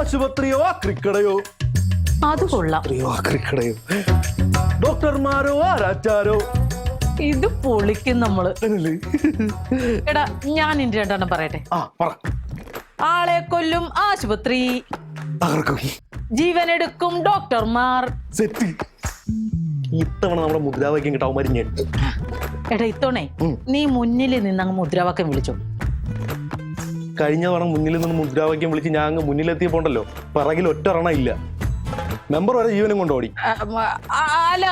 ആശുപത്രിയോ ആക്രിക്കടയോ? അത് കൊള്ളാം. ആക്രിക്കടയോ? ഡോക്ടർമാരോ ആരാച്ചാരോ? ഇത് പൊളിക്കും നമ്മള്. എടാ ഞാൻ ഇനി രണ്ടെണ്ണം പറയട്ടെ. ആളെ കൊല്ലും ആശുപത്രി, ജീവനെടുക്കും ഡോക്ടർമാർ. ഇത്തവണ നമ്മുടെ മുദ്രാവാക്യം കിട്ടാൻ മരിഞ്ഞ. എടാ ഇത്തവണേ നീ മുന്നിൽ നിന്നങ്ങ് മുദ്രാവാക്യം വിളിച്ചോ. കഴിഞ്ഞ തവണ മുന്നിൽ നിന്ന് മുദ്രാവാക്യം വിളിച്ച് ഞാൻ അങ്ങ് മുന്നിലെത്തിയപ്പോണ്ടല്ലോ പിറകിൽ ഒറ്റ എണ്ണ ഇല്ല. മെമ്പർ വരെ ജീവനും കൊണ്ട് ഓടി. അല്ല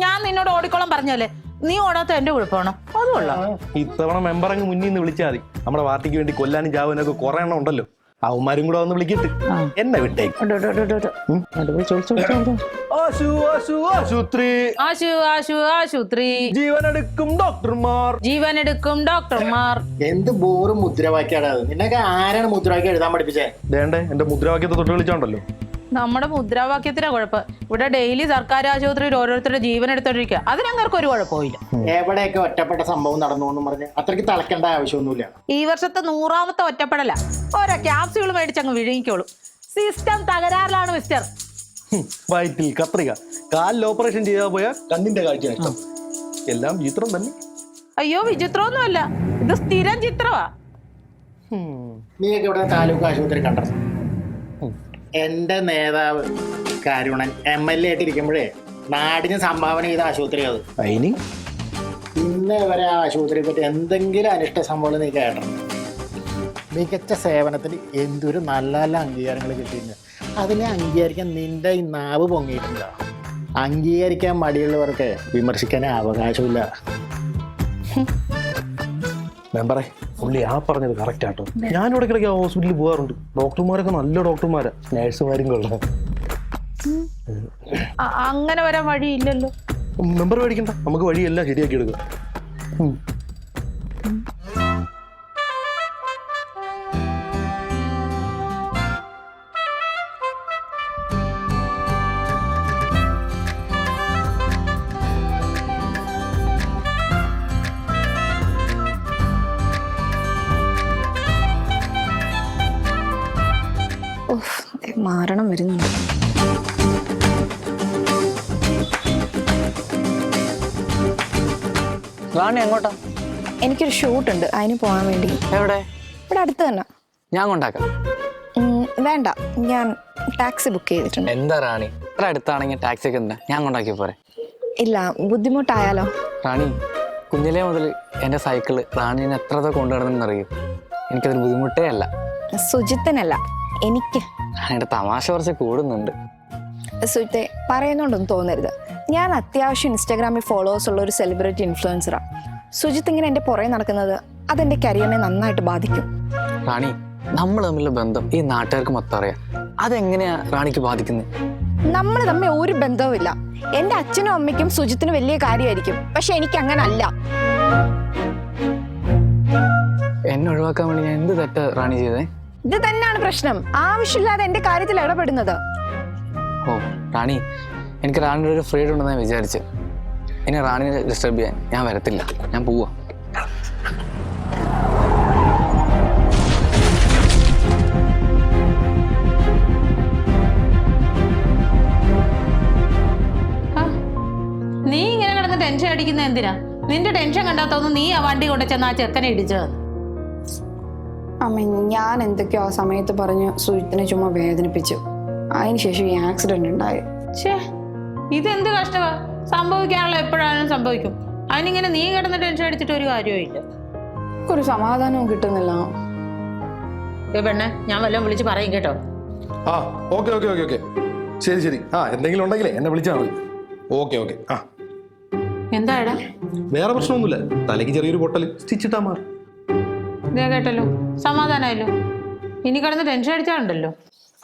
ഞാൻ നിന്നോട് ഓടിക്കോളാൻ പറഞ്ഞല്ലേ, നീ ഓടാത്ത എന്റെ കുഴപ്പമാണോ? അത് കൊള്ളാം. ഇത്തവണ മെമ്പർ അങ്ങ് മുന്നിൽ നിന്ന് വിളിച്ചാൽ മതി. നമ്മുടെ പാർട്ടിക്ക് വേണ്ടി കൊല്ലാനും ചാവാനൊക്കെ കുറെ എണ്ണം ഉണ്ടല്ലോ, അവന്മാരും കൂടെ വന്ന് വിളിക്കിട്ട് എന്നെ വിട്ടേക്ക്. ആശുപത്രി, ജീവനെടുക്കും ഡോക്ടർമാർ, ജീവനെടുക്കും ഡോക്ടർമാർ. എന്ത് ബോറും മുദ്രാവാക്യാണ് അത്. നിന്നൊക്കെ ആരാണ് മുദ്രാവാക്യം എഴുതാൻ പഠിപ്പിച്ചേ? വേണ്ടേ എന്റെ മുദ്രാവാക്യത്തെ തൊട്ട് വിളിച്ചോണ്ടല്ലോ. നമ്മുടെ മുദ്രാവാക്യത്തിനാ കുഴപ്പം. ഇവിടെ ഡെയിലി സർക്കാർ ആശുപത്രിയിൽ ഓരോരുത്തരുടെ ജീവൻ എടുത്തോണ്ടിരിക്കുക, അതിനങ്ങൾക്ക് ഒരു കുഴപ്പമില്ല. എവിടെയൊക്കെ ഒറ്റപ്പെട്ട സംഭവം നടന്നു എന്ന് പറഞ്ഞ് അത്രയ്ക്ക് തളയ്ക്കേണ്ട ആവശ്യമൊന്നുമില്ല. ഈ വർഷത്തെ 100ാമത്തെ ഒറ്റപ്പെടല. ഓരോ ക്യാപ്സ്യൂൾ മേടിച്ചങ്ങ് വിഴുങ്ങിക്കോളൂ. സിസ്റ്റം തകരാറിലാണ് മിസ്റ്റർ. വയറ്റിൽ കത്രിക, കാലിൽ ഓപ്പറേഷൻ ചെയ്യാൻ പോയ കണ്ണിന്റെ കാഴ്ച നഷ്ടം. എല്ലാം ചിത്രം തന്നെ. അയ്യോ വിചിത്രമൊന്നുമല്ല, ഇത് സ്ഥിരം ചിത്രമാ. നീയൊക്കെ ഇവിടെ താലൂക്ക് ആശുപത്രി കണ്ടിരുന്നു? എന്റെ നേതാവ് കരുണൻ MLA ആയിട്ടിരിക്കുമ്പോഴേ നാടിന് സംഭാവന ചെയ്ത ആശുപത്രി അത്. അതിന് ഇന്നേ വരെ ആ ആശുപത്രിയെ പറ്റി എന്തെങ്കിലും അനിഷ്ട സംഭവം നീ കേട്ടിട്ടുണ്ട്? മികച്ച സേവനത്തിന് എന്തൊരു നല്ല നല്ല അംഗീകാരങ്ങൾ കിട്ടിയിട്ടുണ്ട്. അതിനെ അംഗീകരിക്കാൻ നിന്റെ ഈ നാവ് പൊങ്ങിയിട്ടില്ല. അംഗീകരിക്കാൻ മടിയുള്ളവർക്ക് വിമർശിക്കാൻ അവകാശമില്ല. മെമ്പറെ പുള്ളി ആ പറഞ്ഞത് കറക്റ്റ് ആട്ടോ. ഞാനിവിടെ കിടക്കുക ഹോസ്പിറ്റലിൽ പോകാറുണ്ട്. ഡോക്ടർമാരൊക്കെ നല്ല ഡോക്ടർമാരാ, നേഴ്സുമാരും കൊള്ളാം. അങ്ങനെ വരാൻ വഴിയില്ലല്ലോ. മെമ്പർ മേടിക്കണ്ട, നമുക്ക് വഴിയെല്ലാം ശരിയാക്കി എടുക്കാം. മാരണം വരുന്നുണ്ട്. റാണി എങ്ങോട്ടാ? എനിക്കൊരു ഷൂട്ട് ഉണ്ട്, അതിന് പോകാൻ വേണ്ടി. എവിടെ? ഇവിടെ അടുത്ത് തന്നെ. ഞാൻ കൊണ്ടാക്കാം. വേണ്ട, ഞാൻ ടാക്സി ബുക്ക് ചെയ്തിട്ടുണ്ട്. എന്താ റാണി, ഇത്ര അടുത്താണെങ്കിൽ ടാക്സി ഒക്കെ എന്താ, ഞാൻ കൊണ്ടാക്കി പോരെ? ഇല്ല, ബുദ്ധിമുട്ടായാലോ? റാണി, കുഞ്ഞിലേ മുതൽ എൻ്റെ സൈക്കിള് റാണീനെ എത്ര കൊണ്ടുവരണമെന്നറിയും. എനിക്കതൊരു ബുദ്ധിമുട്ടേ അല്ല. സുജിത്തിനല്ല, എനിക്ക്. റാണിയുടെ തമാശ കുറച്ച് കൂടുന്നുണ്ട്. സുജിത്തെ, പറയുന്നോണ്ടൊന്നും തോന്നരുത്. ഞാൻ അത്യാവശ്യം ഇൻസ്റ്റാഗ്രാമിൽ ഫോളോവേഴ്സ് ഉള്ള ഒരു സെലിബ്രിറ്റി ഇൻഫ്ലുവൻസറാണ്. സുജിത്ത് ഇങ്ങനെ എൻ്റെ പുറകെ നടക്കുന്നത് അതെൻ്റെ കരിയറിനെ നന്നായിട്ട് ബാധിക്കും. റാണി, നമ്മൾ തമ്മിലുള്ള ബന്ധം ഈ നാട്ടുകാർക്ക് മൊത്തം അറിയാം. അതെങ്ങനെയാ റാണിക്ക് ബാധിക്കുന്നത്? നമ്മൾ തമ്മിൽ ഒരു ബന്ധവുമില്ല. എൻ്റെ അച്ഛനും അമ്മയ്ക്കും സുജിത്തിന് വലിയ കാര്യമായിരിക്കും, പക്ഷെ എനിക്ക് അങ്ങനെ അല്ല. എന്നെ ഒഴിവാക്കാൻ വേണ്ടി ഞാൻ എന്ത് തെറ്റാ റാണി ചെയ്തേ? ഇത് തന്നെയാണ് പ്രശ്നം, ആവശ്യമില്ലാതെ എൻ്റെ കാര്യത്തിൽ ഇടപെടുന്നത്. ഓ റാണി, എനിക്ക് റാണിയുടെ ഒരു ഫ്രീഡം ഉണ്ടെന്ന് ഞാൻ വിചാരിച്ചു. ഇനി റാണിനെ ഡിസ്റ്റർബ് ചെയ്യാൻ ഞാൻ വരത്തില്ല, ഞാൻ പോവാ. നീ ഇങ്ങനെ കിടന്ന് ടെൻഷൻ അടിക്കുന്ന എന്തിനാ? നിന്റെ ടെൻഷൻ കണ്ടാത്തോന്ന് നീ ആ വണ്ടി കൊണ്ട് ചെന്ന് ആ ചെക്കനെ ഇടിച്ചത്. അമ്മ, ഞാൻ എന്തൊക്കെയോ ആ സമയത്ത് പറഞ്ഞ് സുജിത്തിനെ ചുമ്മാ വേദനിപ്പിച്ചു. അതിനുശേഷം ഈ ആക്സിഡന്റ് ഉണ്ടായി. ഇതെന്ത് കഷ്ടമാ. സംഭവിക്കാനുള്ള എപ്പോഴാണെങ്കിലും സംഭവിക്കും. അതിനിങ്ങനെ നീ കിടന്ന് ടെൻഷൻ അടിച്ചിട്ട് ഒരു കാര്യമില്ല. ഒരു സമാധാനവും കിട്ടുന്നില്ല. പെണ്ണെ, ഞാൻ വല്ലതും വിളിച്ച് പറയും കേട്ടോ. ആ ഓക്കെ ഓക്കെ ഓക്കെ ഓക്കെ, ശരി ശരി. ആ എന്തെങ്കിലും ഉണ്ടെങ്കിലേ എന്നെ വിളിച്ചാൽ മതി. Okay okay. ആ എന്താടാ? വേറെ പ്രശ്നമൊന്നുമില്ല, തലയ്ക്ക് ചെറിയൊരു പൊട്ടൽ, സ്റ്റിച്ചിട്ടാ മാറും. ഇതേ കേട്ടല്ലോ, സമാധാനമായല്ലോ. ഇനി കിടന്ന് ടെൻഷൻ അടിച്ചാലുണ്ടല്ലോ.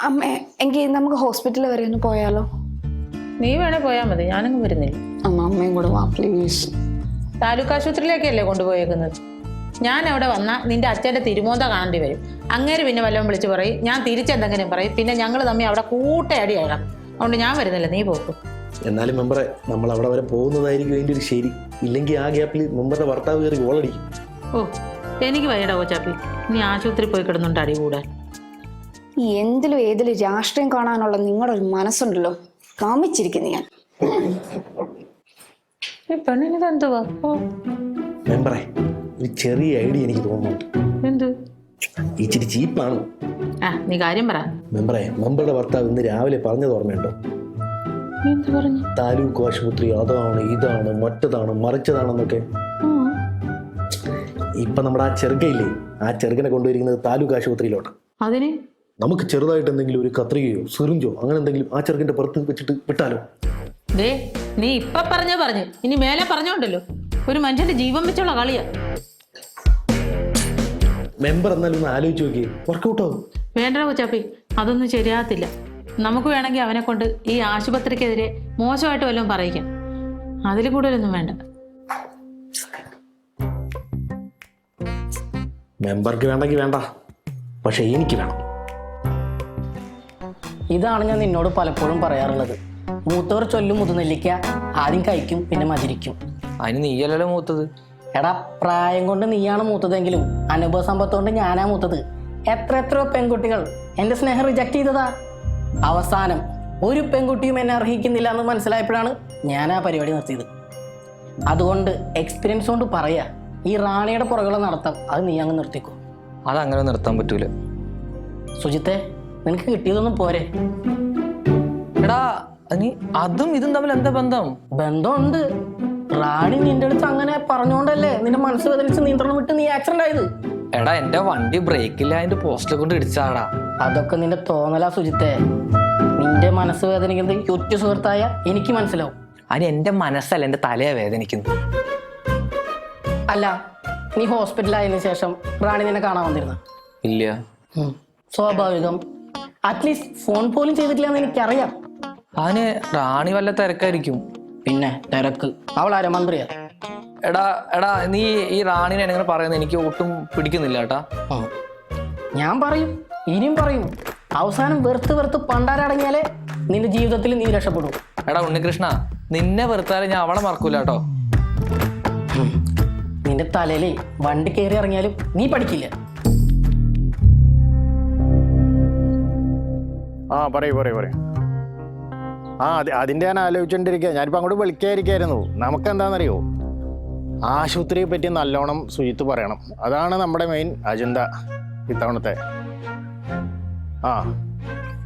അമ്മേ, എങ്കിൽ നമുക്ക് ഹോസ്പിറ്റലിൽ വരെ ഒന്ന് പോയാലോ? നീ വേണേ പോയാൽ മതി, ഞാനങ്ങ് വരുന്നില്ല. അമ്മയും കൂടെ വാ പ്ലീസ്. താലൂക്ക് ആശുപത്രിയിലേക്കല്ലേ കൊണ്ടുപോയേക്കുന്നത്. ഞാൻ അവിടെ വന്നാൽ നിന്റെ അച്ഛൻ്റെ തിരുമോന്ത കാണേണ്ടി വരും. അങ്ങേര് പിന്നെ വല്ലതും വിളിച്ച് പറയും, ഞാൻ തിരിച്ചെന്തെങ്കിലും പറയും. പിന്നെ ഞങ്ങൾ തമ്മിൽ അവിടെ കൂട്ടയടിയാകാം. അതുകൊണ്ട് ഞാൻ വരുന്നില്ല, നീ പോക്കും. എന്നാലും മെമ്പറെ, നമ്മൾ അവിടെ വരെ പോകുന്നതായിരിക്കും അതിൻ്റെ ഒരു ശരി. ഇല്ലെങ്കിൽ ആ ഗ്യാപ്പിൽ മെമ്പറുടെ ഭർത്താവ് കയറി ഗോളടിക്കും. ഓ എനിക്ക് വയ്യടാ കോച്ചാപ്പി, നീ ആശുപത്രി പോയി കിടന്നുണ്ട് അടി കൂടാൻ. ഈ എന്തിലും ഏതിലും രാഷ്ട്രീയം കാണാനുള്ള നിങ്ങളുടെ ഒരു മനസ്സുണ്ടല്ലോ, കാമിച്ചിരിക്കുന്നു ഞാൻ. ഈ പെണ്ണിന് എന്തുവാ? മെമ്പറെ ഒരു ചെറിയ ഐഡിയ എനിക്ക് തോന്നുന്നുണ്ട്. എന്ത്? ഇച്ചിരി ചീപ്പാണ്. ആ, നീ കാര്യം പറ. മെമ്പറുടെ ഭർത്താവ് ഇന്ന് രാവിലെ പറഞ്ഞത് ഓർമ്മയുണ്ടോ? എന്ത് പറഞ്ഞു? താലൂക്ക് ആശുപത്രി അതാണ് ഇതാണ് മറ്റതാണ് മറിച്ചതാണെന്നൊക്കെ. ഇപ്പൊ നമ്മുടെ ആ ചെറുക്കയില്ലേ, ആ ചെറുക്കനെ കൊണ്ടുവരിക്കുന്നത് താലൂക്ക് ആശുപത്രിയിലോട്ട്. അതിന് നമുക്ക് ചെറുതായിട്ട് എന്തെങ്കിലും ഒരു കത്രികയോ സിറിഞ്ചോ അങ്ങനെ എന്തെങ്കിലും ആ ചെറുക്കന്റെ പുറത്ത് വെച്ചിട്ട് വിട്ടാലോ? ദേ, നീ ഇപ്പൊ പറഞ്ഞു ഇനി മേലെ പറഞ്ഞോണ്ടല്ലോ, ഒരു മനുഷ്യന്റെ ജീവൻ വെച്ചുള്ള കളിയാ. മെമ്പർ എന്നാലും ഒന്ന് ആലോചിച്ച് നോക്കിയേ, വർക്കൗട്ടോ? വേണ്ട കൊച്ചാപ്പി, അതൊന്നും ശരിയാകത്തില്ല. നമുക്ക് വേണമെങ്കിൽ അവനെ കൊണ്ട് ഈ ആശുപത്രിക്കെതിരെ മോശമായിട്ട് വല്ലതും പറയിക്കാം. അതിൽ കൂടുതലൊന്നും വേണ്ട. മെമ്പർക്ക് വേണ്ടെങ്കിൽ വേണ്ട, പക്ഷെ എനിക്ക് വേണം. ഇതാണ് ഞാൻ നിന്നോട് പലപ്പോഴും പറയാറുള്ളത്. മൂത്തവർ ചൊല്ലും മുതുനെല്ലിക്ക ആദ്യം കഴിക്കും പിന്നെ മധുരിക്കും. അതിന് നീയല്ലല്ലോ മൂത്തത്. എടാ, പ്രായം കൊണ്ട് നീയാണ് മൂത്തതെങ്കിലും അനുഭവ സമ്പത്ത് കൊണ്ട് ഞാനാ മൂത്തത്. എത്രയോ പെൺകുട്ടികൾ എൻ്റെ സ്നേഹം റിജക്ട് ചെയ്തതാ. അവസാനം ഒരു പെൺകുട്ടിയും എന്നെ അർഹിക്കുന്നില്ല എന്ന് മനസ്സിലായപ്പോഴാണ് ഞാൻ ആ പരിപാടി നിർത്തിയത്. അതുകൊണ്ട് എക്സ്പീരിയൻസ് കൊണ്ട് പറയാ, ഈ റാണിയുടെ പുറകുള്ള നടത്തം അത് നീ അങ്ങ് നിർത്തിക്കോ. അതങ്ങനെ നിർത്താൻ പറ്റൂല. സുജിത്തെ, നിനക്ക് കിട്ടിയതൊന്നും പോരെ. എടാ, നീ അതും ഇതും തമ്മിൽ എന്താ ബന്ധം? ബന്ധമുണ്ട്. റാണി നിന്റെ അടുത്ത് അങ്ങനെ പറഞ്ഞോണ്ടല്ലേ നിന്റെ മനസ്സ് വേദനിച്ച് നിയന്ത്രണം വിട്ട് നീ ആക്സിഡന്റ് ആയത്. എടാ, എന്റെ വണ്ടി ബ്രേക്കില്ല, അതിന്റെ പോസ്റ്റിൽ കൊണ്ട് ഇടിച്ചാടാ. അതൊക്കെ നിന്റെ തോന്നലാ സുജിത്തെ. നിന്റെ മനസ്സ് വേദനിക്കുന്നത് യുറ്റ സുഹൃത്തായ എനിക്ക് മനസ്സിലാവും. അതിന് എന്റെ മനസ്സല്ല, എന്റെ തലയാ വേദനിക്കുന്നത്. അല്ല, നീ ഹോസ്പിറ്റലായതിനു ശേഷം റാണി നിന്നെ കാണാൻ വന്നിരുന്ന? ഇല്ല. സ്വാഭാവികം. അറ്റ്ലീസ്റ്റ് ഫോൺ പോലും ചെയ്തിട്ടില്ല എന്ന് എനിക്കറിയാം. അതിന് റാണി വല്ല തിരക്കായിരിക്കും. പിന്നെ തിരക്ക്, അവൾ ആരാ, മന്ത്രിയാ? എടാ നീ ഈ റാണിനെ എങ്ങനെ പറയുന്നത് എനിക്ക് ഒട്ടും പിടിക്കുന്നില്ല ഏട്ടാ. ഞാൻ പറയും, ഇനിയും പറയും. അവസാനം വെറുത്ത് പണ്ടാരടങ്ങിയാലേ നിന്റെ ജീവിതത്തിൽ നീ രക്ഷപ്പെടൂ. എടാ ഉണ്ണികൃഷ്ണ, നിന്നെ വെറുത്താലും ഞാൻ അവളെ മറക്കൂല കേട്ടോ. നിന്റെ തലയില് വണ്ടി കയറി ഇറങ്ങിയാലും നീ പഠിക്കില്ല. ആ പറയൂ. ആ അതിൻ്റെ ഞാൻ ആലോചിച്ചുകൊണ്ടിരിക്കുക. ഞാനിപ്പോൾ അങ്ങോട്ട് വിളിക്കാതിരിക്കായിരുന്നു. നമുക്കെന്താണെന്നറിയോ, ആശുപത്രിയെ പറ്റി നല്ലോണം സുജിത്ത് പറയണം. അതാണ് നമ്മുടെ മെയിൻ അജണ്ട ഇത്തവണത്തെ. ആ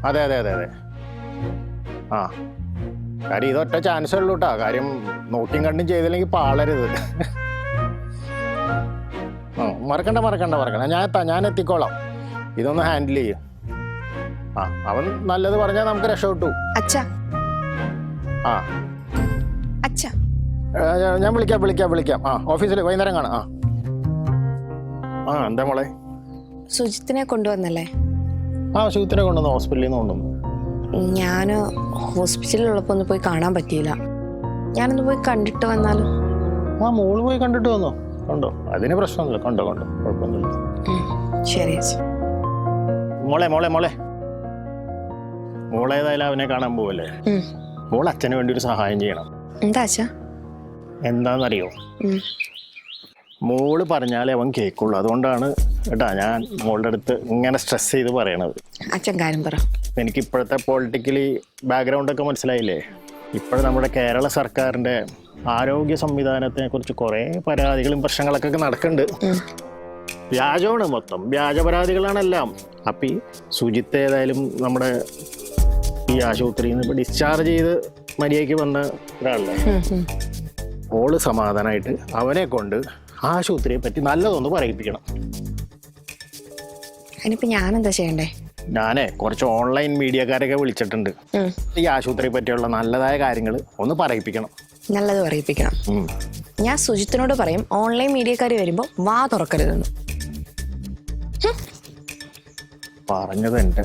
അതെ ആ കാര്യം ഇതൊറ്റ ചാൻസേ ഉള്ളൂ കേട്ടോ. കാര്യം നോക്കിയും കണ്ടും ചെയ്തില്ലെങ്കിൽ പാളരുത്. മറക്കണ്ട. ഞാൻ എത്തിക്കോളാം. ഇതൊന്ന് ഹാൻഡിൽ ചെയ്യും. ആ അവൻ നല്ലത് പറഞ്ഞാൽ നമുക്ക് രക്ഷപ്പെട്ടു. അച്ഛാ, ആ അച്ഛാ, ഞാൻ വിളിക്കാം. ആ ഓഫീസിൽ വൈകുന്നേരം കാണാം. ആ എന്താ മോളെ? സുജിത്തിനെ കൊണ്ടുവന്നല്ലേ? ആ സുജിത്തിനെ കൊണ്ടുവന്നു, ഹോസ്പിറ്റലിൽ നിന്ന് കൊണ്ടുവന്നു. ഞാൻ ഹോസ്പിറ്റലിലുള്ളപ്പോൾ ഒന്ന് പോയി കാണാൻ പറ്റിയില്ല. ഞാനൊന്ന് പോയി കണ്ടിട്ട് വന്നാലും. ആ മോള് പോയി കണ്ടിട്ട് വന്നോ? കണ്ടോ? അതിന് പ്രശ്നമൊന്നുമില്ല. കണ്ടോ കുഴപ്പമൊന്നുമില്ല. ശരി അച്ഛാ. മോളേതായാലും അവനെ കാണാൻ പോവല്ലേ? മോൾ അച്ഛന് വേണ്ടി ഒരു സഹായം ചെയ്യണം. എന്താ അച്ഛാ? എന്താണെന്നറിയോ, മോള് പറഞ്ഞാലേ അവൻ കേൾക്കുള്ളൂ. അതുകൊണ്ടാണ് കേട്ടാ ഞാൻ മോളുടെ അടുത്ത് ഇങ്ങനെ സ്ട്രെസ് ചെയ്ത് പറയണത്. അച്ഛൻ കാര്യം പറ. എനിക്ക് ഇപ്പോഴത്തെ പൊളിറ്റിക്കലി ബാക്ക്ഗ്രൗണ്ടൊക്കെ മനസ്സിലായില്ലേ? ഇപ്പോഴും നമ്മുടെ കേരള സർക്കാരിൻ്റെ ആരോഗ്യ സംവിധാനത്തിനെ കുറിച്ച് കുറേ പരാതികളും പ്രശ്നങ്ങളൊക്കെ നടക്കുന്നുണ്ട്. വ്യാജമാണ്, മൊത്തം വ്യാജ പരാതികളാണെല്ലാം. അപ്പം ഈ സുജിത്ത് ഏതായാലും നമ്മുടെ ഈ ആശുപത്രിയിൽ നിന്ന് ഇപ്പോൾ ഡിസ്ചാർജ് ചെയ്ത് മര്യാദയ്ക്ക് വന്ന ഒരാളല്ലേ. ഓള് സമാധാനമായിട്ട് അവനെ കൊണ്ട് ആശുപത്രിയെ പറ്റി നല്ലതൊന്ന് പറയിപ്പിക്കണം. അതിനിപ്പോൾ ഞാനെന്താ ചെയ്യണ്ടേ? ഞാനേ കുറച്ച് ഓൺലൈൻ മീഡിയക്കാരൊക്കെ വിളിച്ചിട്ടുണ്ട്. ഈ ആശുപത്രിയെ പറ്റിയുള്ള നല്ലതായ കാര്യങ്ങൾ ഒന്ന് പറയിപ്പിക്കണം. നല്ലത് പറയിപ്പിക്കണം. ഞാൻ സുജിത്തിനോട് പറയും ഓൺലൈൻ മീഡിയക്കാർ വരുമ്പോൾ വാ തുറക്കരുതെന്ന്. പറഞ്ഞത് എൻ്റെ